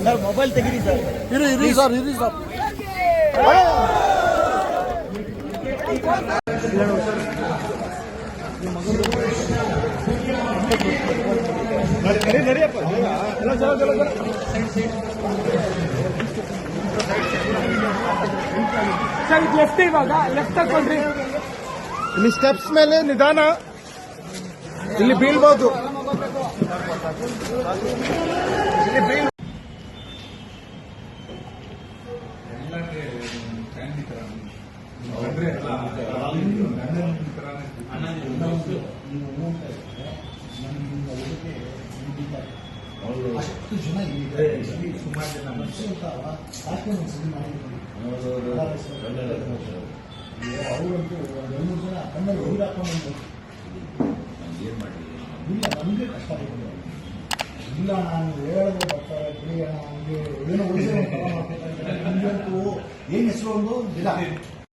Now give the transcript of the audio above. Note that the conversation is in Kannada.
ಸರ್ ಮೊಬೈಲ್ ತೆಗೀರಿ ಸರ್. ಇರಿ ಸರ್ ನಡಿಯಪ್ಪ. ಸರ್ ಲೆಫ್ಟ್, ಇವಾಗ ಲೆಫ್ಟ್ ತಗೊಂಡ್ರಿ. ಇಲ್ಲಿ ಸ್ಟೆಪ್ಸ್ ಮೇಲೆ ನಿಧಾನ, ಇಲ್ಲಿ ಬೀಳ್ಬೋದು. ಅಷ್ಟು ಜನ ಇಲ್ಲಿದ್ದಾರೆ. ಸುಮಾರು ಜನ ಮನುಷ್ಯಂತ ಆತ್ಮಹತ್ಯೆ ಮಾಡಿದ್ರು. ಅವರಂತೂ 2-3 ಜನ ಕಣ್ಣಲ್ಲಿ ನೀರು ಹಾಕೊಂಡು ಇಲ್ಲ, ನಮಗೆ ಕಷ್ಟ ಆಗಿದೆ. ಇಲ್ಲ, ನಾನು ಹೇಳೋದು ಬರ್ತಾರೆ ಬಿಡಿ, ನಮಗೆ ಏನೋ ಉಳಿದ ಮಾಡ್ಕೊತಾರೆ. ನಮಗಂತೂ ಏನು ಹೆಸರು ಒಂದು ಇಲ್ಲ.